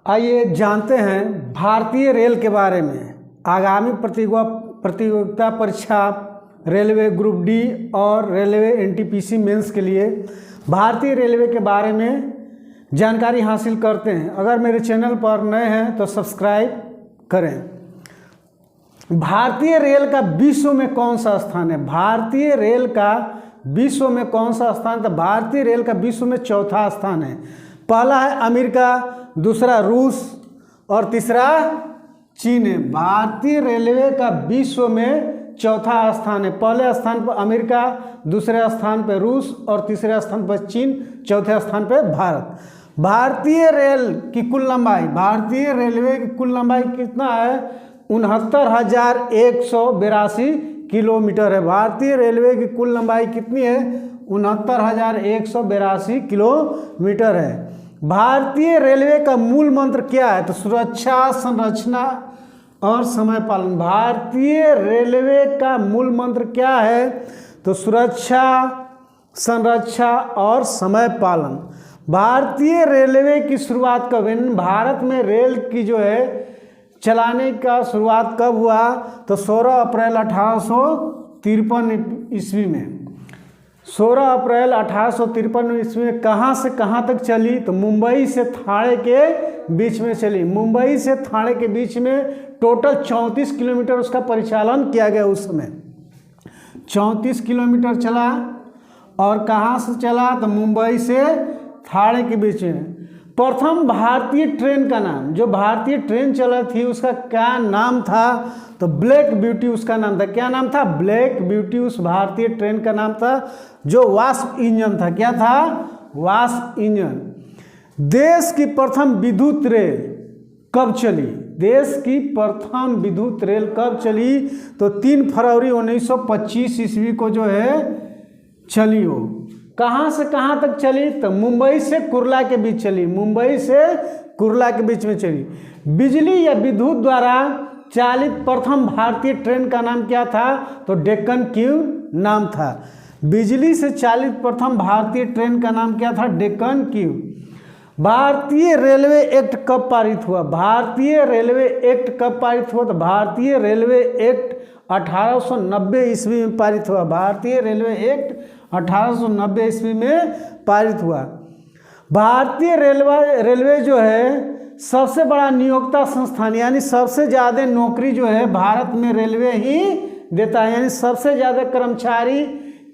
आइए जानते हैं भारतीय रेल के बारे में। आगामी प्रतियोगिता परीक्षा रेलवे ग्रुप डी और रेलवे एनटीपीसी मेंस के लिए भारतीय रेलवे के बारे में जानकारी हासिल करते हैं। अगर मेरे चैनल पर नए हैं तो सब्सक्राइब करें। भारतीय रेल का विश्व में कौन सा स्थान है? भारतीय रेल का विश्व में कौन सा स्थान? तो भारतीय रेल का विश्व में चौथा स्थान है। पहला है अमेरिका, दूसरा रूस और तीसरा चीन है। भारतीय रेलवे का विश्व में चौथा स्थान है। पहले स्थान पर अमेरिका, दूसरे स्थान पर रूस और तीसरे स्थान पर चीन, चौथे स्थान पर भारत। भारतीय रेल की कुल लंबाई, भारतीय रेलवे की कुल लंबाई कितना है? 69,182 किलोमीटर है। भारतीय रेलवे की कुल लंबाई कितनी है? 69,182 किलोमीटर है। भारतीय रेलवे का मूल मंत्र क्या है? तो सुरक्षा, संरचना और समय पालन। भारतीय रेलवे का मूल मंत्र क्या है? तो सुरक्षा, संरक्षा और समय पालन। भारतीय रेलवे की शुरुआत कब? भारत में रेल की जो है चलाने का शुरुआत कब हुआ? तो 16 अप्रैल 1853 ईस्वी में। 16 अप्रैल 1853 ईस्वी में कहाँ से कहाँ तक चली? तो मुंबई से थाने के बीच में चली। मुंबई से थाने के बीच में टोटल 34 किलोमीटर उसका परिचालन किया गया। उस समय 34 किलोमीटर चला। और कहाँ से चला? तो मुंबई से थाने के बीच में। प्रथम भारतीय ट्रेन का नाम, जो भारतीय ट्रेन चला थी उसका क्या नाम था? तो ब्लैक ब्यूटी उसका नाम था। क्या नाम था? ब्लैक ब्यूटी उस भारतीय ट्रेन का नाम था, जो वाष्प इंजन था। क्या था? वाष्प इंजन। देश की प्रथम विद्युत रेल कब चली? देश की प्रथम विद्युत रेल कब चली? तो 3 फरवरी 1925 ईस्वी को जो है चली। हो कहाँ से कहाँ तक चली? तो मुंबई से कुर्ला के बीच चली। मुंबई से कुर्ला के बीच में चली। बिजली या विद्युत द्वारा चालित प्रथम भारतीय ट्रेन का नाम क्या था? तो डेक्कन क्यू नाम था। बिजली से चालित प्रथम भारतीय ट्रेन का नाम क्या था? डेक्कन क्यू। भारतीय रेलवे एक्ट कब पारित हुआ? भारतीय रेलवे एक्ट कब पारित हुआ? तो भारतीय रेलवे एक्ट 1890 ईस्वी में पारित हुआ। भारतीय रेलवे एक्ट 1890 ईस्वी में पारित हुआ। भारतीय रेलवे जो है सबसे बड़ा नियोक्ता संस्थान, यानी सबसे ज़्यादा नौकरी जो है भारत में रेलवे ही देता है। यानी सबसे ज़्यादा कर्मचारी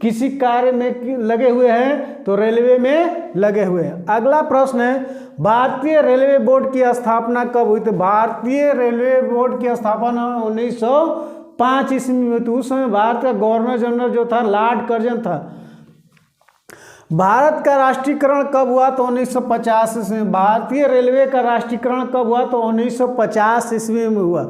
किसी कार्य में लगे हुए हैं तो रेलवे में लगे हुए हैं। अगला प्रश्न है, भारतीय रेलवे बोर्ड की स्थापना कब हुई? तो भारतीय रेलवे बोर्ड की स्थापना 1905 ईस्वी में। तो उस समय भारत का गवर्नर जनरल जो था लॉर्ड कर्जन था। भारत का राष्ट्रीयकरण कब हुआ? तो 1950 ईस्वी में। भारतीय रेलवे का राष्ट्रीयकरण कब हुआ? तो 1950 ईस्वी में हुआ।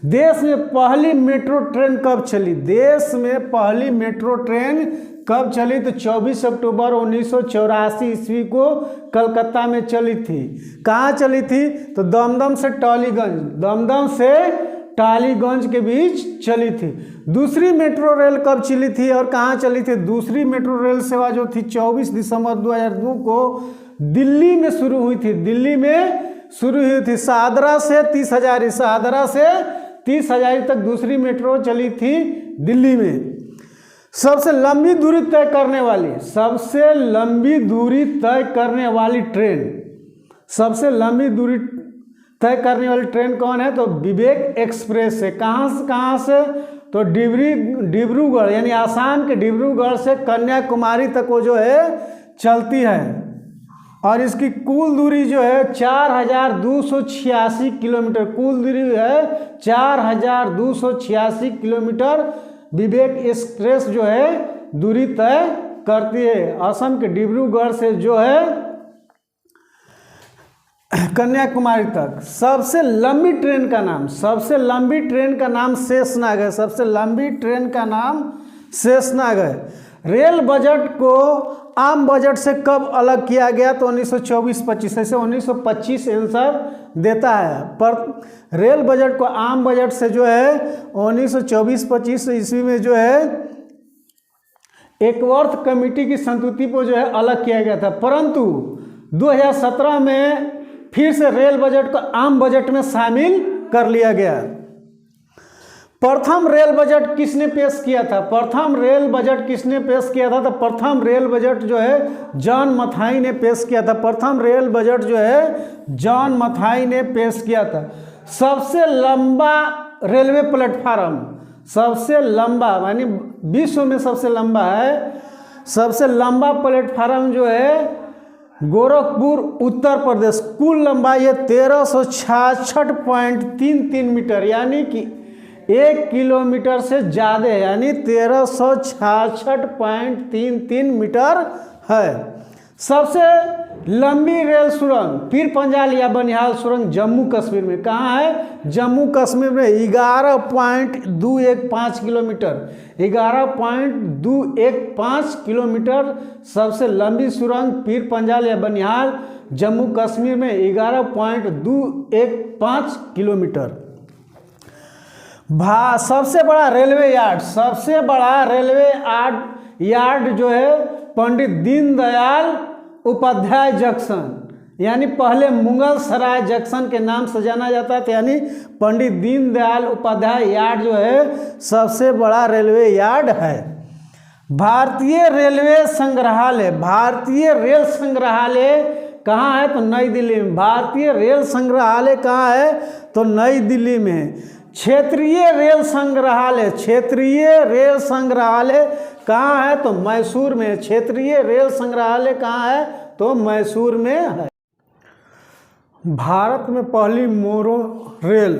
देश में पहली मेट्रो ट्रेन कब चली? देश में पहली मेट्रो ट्रेन कब चली? तो 24 अक्टूबर 1984 ईस्वी को कलकत्ता में चली थी। कहाँ चली थी? तो दमदम से टॉलीगंज, दमदम से टालीगंज के बीच चली थी। दूसरी मेट्रो रेल कब चली थी और कहाँ चली थी? दूसरी मेट्रो रेल सेवा जो थी 24 दिसंबर 2002 को दिल्ली में शुरू हुई थी। दिल्ली में शुरू हुई थी। शाहदरा से 30,000, शाहदरा से 30,000 तक दूसरी मेट्रो चली थी दिल्ली में। सबसे लंबी दूरी तय करने वाली, सबसे लंबी दूरी तय करने वाली ट्रेन, सबसे लंबी दूरी तय करने वाली ट्रेन कौन है? तो विवेक एक्सप्रेस है। कहाँ से? तो डिब्रूगढ़, यानी आसाम के डिब्रूगढ़ से कन्याकुमारी तक वो जो है चलती है। और इसकी कुल दूरी जो है 4,286 किलोमीटर। कुल दूरी है 4,286 किलोमीटर। विवेक एक्सप्रेस जो है दूरी तय करती है असम के डिब्रूगढ़ से जो है कन्याकुमारी तक। सबसे लंबी ट्रेन का नाम, सबसे लंबी ट्रेन का नाम शेषनाग है। सबसे लंबी ट्रेन का नाम शेषनाग है। रेल बजट को आम बजट से कब अलग किया गया? तो 1924-25। ऐसे 1925 आंसर देता है। पर रेल बजट को आम बजट से जो है 1924-25 ईस्वी में जो है एकवर्थ कमेटी की संस्तुति को जो है अलग किया गया था। परंतु 2017 में फिर से रेल बजट को आम बजट में शामिल कर लिया गया। प्रथम रेल बजट किसने पेश किया था? प्रथम रेल बजट किसने पेश किया था? तो प्रथम रेल बजट जो है जॉन मथाई ने पेश किया था। प्रथम रेल बजट जो है जॉन मथाई ने पेश किया था। सबसे लंबा रेलवे प्लेटफार्म, सबसे लंबा यानी विश्व में सबसे लंबा है, सबसे लंबा प्लेटफार्म जो है गोरखपुर उत्तर प्रदेश। कुल लंबाई है 1366.33 मीटर, यानी कि 1 किलोमीटर से ज़्यादा है, यानी 1366.33 मीटर है। सबसे लंबी रेल सुरंग पीर पंजाल या बनिहाल सुरंग जम्मू कश्मीर में। कहाँ है? जम्मू कश्मीर में 11.215 किलोमीटर, 11.215 किलोमीटर सबसे लंबी सुरंग पीर पंजाल या बनिहाल जम्मू कश्मीर में 11.215 किलोमीटर। सबसे बड़ा रेलवे यार्ड, सबसे बड़ा रेलवे यार्ड जो है पंडित दीनदयाल उपाध्याय जंक्शन, यानी पहले मुगल सराय जंक्शन के नाम से जाना जाता था, यानी पंडित दीनदयाल उपाध्याय यार्ड जो है सबसे बड़ा रेलवे यार्ड है। भारतीय रेलवे संग्रहालय, भारतीय रेल संग्रहालय कहाँ है? तो नई दिल्ली में। भारतीय रेल संग्रहालय कहाँ है? तो नई दिल्ली में। क्षेत्रीय रेल संग्रहालय, क्षेत्रीय रेल संग्रहालय कहाँ है? तो मैसूर में। क्षेत्रीय रेल संग्रहालय कहाँ है? तो मैसूर में है। भारत में पहली मोनो रेल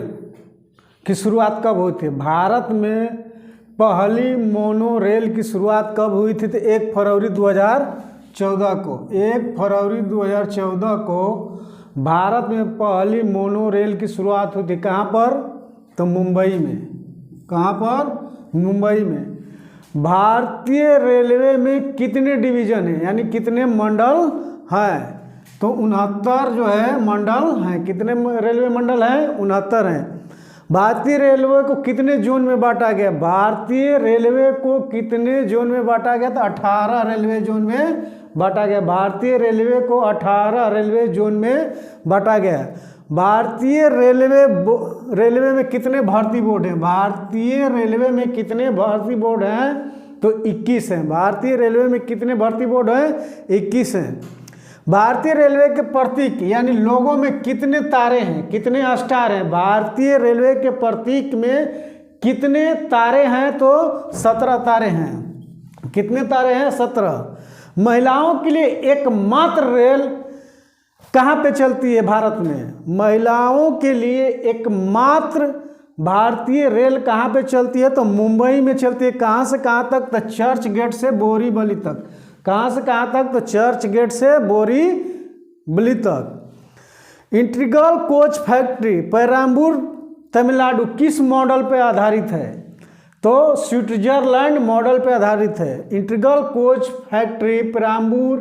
की शुरुआत कब हुई थी? भारत में पहली मोनो रेल की शुरुआत कब हुई थी? तो 1 फरवरी 2014 को। 1 फरवरी 2014 को भारत में पहली मोनो रेल की शुरुआत हुई थी। कहाँ पर? तो मुंबई में। कहाँ पर? मुंबई में। भारतीय रेलवे में कितने डिवीजन हैं, यानी कितने मंडल हैं? तो 69 जो है मंडल हैं। कितने रेलवे मंडल हैं? 69 हैं। भारतीय रेलवे को कितने जोन में बांटा गया? भारतीय रेलवे को कितने जोन में बांटा गया? तो 18 रेलवे जोन में बांटा गया। भारतीय रेलवे को 18 रेलवे जोन में बांटा गया। भारतीय रेलवे में कितने भर्ती बोर्ड हैं? भारतीय रेलवे में कितने भर्ती बोर्ड हैं? तो 21 हैं। भारतीय रेलवे में कितने भर्ती बोर्ड हैं? 21 हैं। भारतीय रेलवे के प्रतीक यानी लोगों में कितने तारे हैं, कितने स्टार हैं? भारतीय रेलवे के प्रतीक में कितने तारे हैं? तो 17 तारे हैं। कितने तारे हैं? 17। महिलाओं के लिए एकमात्र रेल कहाँ पे चलती है भारत में? महिलाओं के लिए एकमात्र भारतीय रेल कहाँ पे चलती है? तो मुंबई में चलती है। कहाँ से कहाँ तक? तो चर्च गेट से बोरीवली तक। कहाँ से कहाँ तक? तो चर्च गेट से बोरीवली तक। Integral coach factory Perambur Tamil Nadu किस मॉडल पे आधारित है? तो स्विट्जरलैंड मॉडल पे आधारित है। Integral coach factory Perambur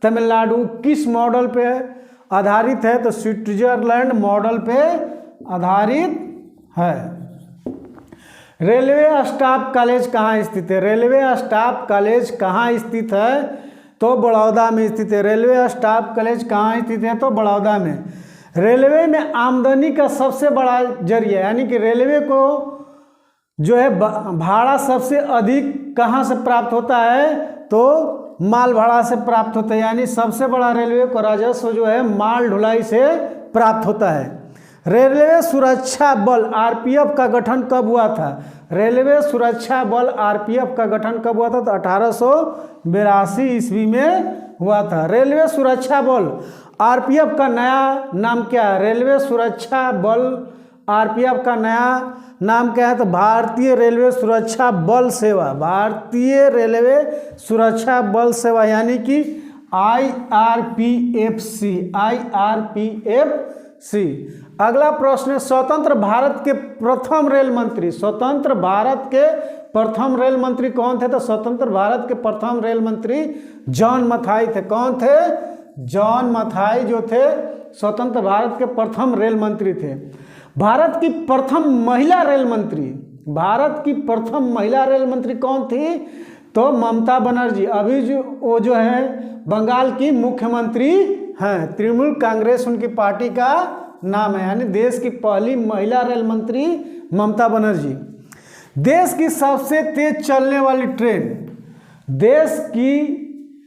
Tamil Nadu किस मॉडल पे आधारित है? तो स्विट्जरलैंड मॉडल पे आधारित है। रेलवे स्टाफ कॉलेज कहाँ स्थित है? रेलवे स्टाफ कॉलेज कहाँ स्थित है? तो बड़ौदा में स्थित है। रेलवे स्टाफ कॉलेज कहाँ स्थित है? तो बड़ौदा में। रेलवे में आमदनी का सबसे बड़ा जरिया यानी कि रेलवे को जो है भाड़ा सबसे अधिक कहाँ से प्राप्त होता है? तो माल भाड़ा से प्राप्त होता है, यानी सबसे बड़ा रेलवे को राजस्व जो है माल ढुलाई से प्राप्त होता है। रेलवे सुरक्षा बल आरपीएफ का गठन कब हुआ था? रेलवे सुरक्षा बल आरपीएफ का गठन कब हुआ था? तो 1882 ईस्वी में हुआ था। रेलवे सुरक्षा बल आरपीएफ का नया नाम क्या है? रेलवे सुरक्षा बल आरपीएफ का नया नाम क्या है? तो भारतीय रेलवे सुरक्षा बल सेवा। भारतीय रेलवे सुरक्षा बल सेवा यानी कि IRPFC। IRPFC। अगला प्रश्न है स्वतंत्र भारत के प्रथम रेल मंत्री। स्वतंत्र भारत के प्रथम रेल मंत्री कौन थे? तो स्वतंत्र भारत के प्रथम रेल मंत्री जॉन मथाई थे। कौन थे? जॉन मथाई जो थे स्वतंत्र भारत के प्रथम रेल मंत्री थे। भारत की प्रथम महिला रेल मंत्री, भारत की प्रथम महिला रेल मंत्री कौन थी? तो ममता बनर्जी। अभी वो जो है बंगाल की मुख्यमंत्री हैं। तृणमूल कांग्रेस उनकी पार्टी का नाम है, यानी देश की पहली महिला रेल मंत्री ममता बनर्जी। देश की सबसे तेज चलने वाली ट्रेन, देश की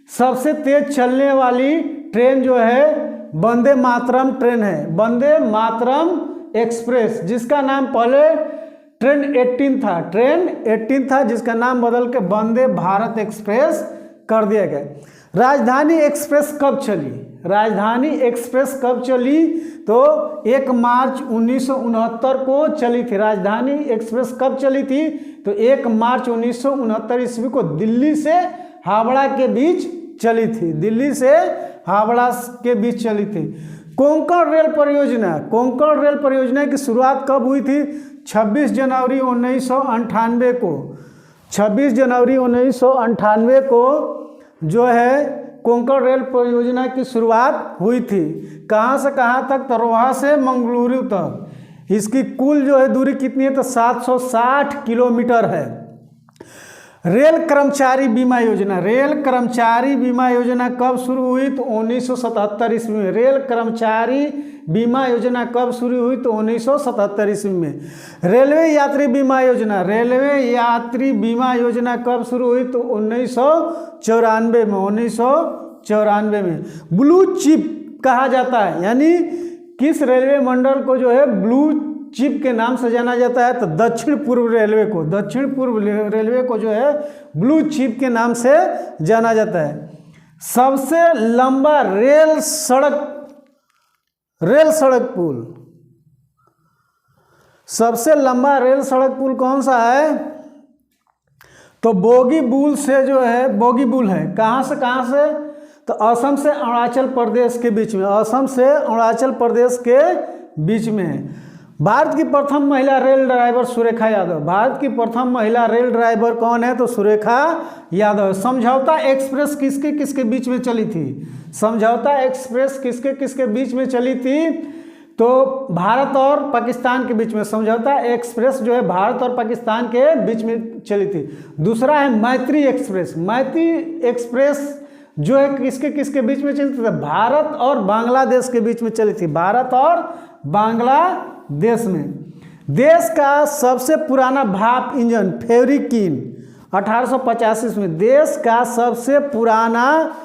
सबसे तेज चलने वाली ट्रेन जो है वंदे मातरम ट्रेन है, वंदे मातरम एक्सप्रेस, जिसका नाम पहले ट्रेन 18 था, जिसका नाम बदल के वंदे भारत एक्सप्रेस कर दिया गया। राजधानी एक्सप्रेस कब चली? राजधानी एक्सप्रेस कब चली? तो 1 मार्च 1969 को चली थी। राजधानी एक्सप्रेस कब चली थी? तो 1 मार्च 1969 ईस्वी को दिल्ली से हावड़ा के बीच चली थी। दिल्ली से हावड़ा के बीच चली थी। कोंकण रेल परियोजना, कोंकण रेल परियोजना की शुरुआत कब हुई थी? 26 जनवरी 1998 को। 26 जनवरी 1998 को जो है कोंकण रेल परियोजना की शुरुआत हुई थी। कहाँ से कहाँ तक? तो रोहा से मंगलुरु तक। इसकी कुल जो है दूरी कितनी है? तो 760 किलोमीटर है। रेल कर्मचारी बीमा योजना, रेल कर्मचारी बीमा योजना कब शुरू हुई? तो 1977 ईस्वी में। रेल कर्मचारी बीमा योजना कब शुरू हुई? तो 1977 ईस्वी में। रेलवे यात्री बीमा योजना, रेलवे यात्री बीमा योजना कब शुरू हुई? तो 1994 में। 1994 में। ब्लू चिप कहा जाता है, यानी किस रेलवे मंडल को जो है ब्लू चिप के नाम से जाना जाता है? तो दक्षिण पूर्व रेलवे को, दक्षिण पूर्व रेलवे को जो है ब्लू चिप के नाम से जाना जाता है। सबसे लंबा रेल सड़क पुल, सबसे लंबा रेल सड़क पुल कौन सा है? तो बोगीबील से जो है, बोगीबील है। कहाँ से कहाँ से? तो असम से अरुणाचल प्रदेश के बीच में, असम से अरुणाचल प्रदेश के बीच में है। भारत की प्रथम महिला रेल ड्राइवर सुरेखा यादव, भारत की प्रथम महिला रेल ड्राइवर कौन है? तो सुरेखा यादव। समझौता एक्सप्रेस किसके किसके बीच में चली थी? समझौता एक्सप्रेस किसके किसके बीच में चली थी? तो भारत और पाकिस्तान के बीच में समझौता एक्सप्रेस जो है भारत और पाकिस्तान के बीच में चली थी। दूसरा है मैत्री एक्सप्रेस, मैत्री एक्सप्रेस जो है किसके किसके बीच में चली थी? भारत और बांग्लादेश के बीच में चली थी, भारत और बांग्लादेश में। देश का सबसे पुराना भाप इंजन फेविक्रिन 1885 में, देश का सबसे पुराना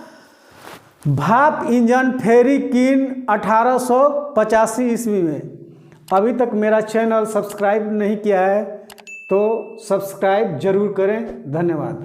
भाप इंजन फेविक्रिन 1885 ईस्वी में। अभी तक मेरा चैनल सब्सक्राइब नहीं किया है तो सब्सक्राइब जरूर करें। धन्यवाद।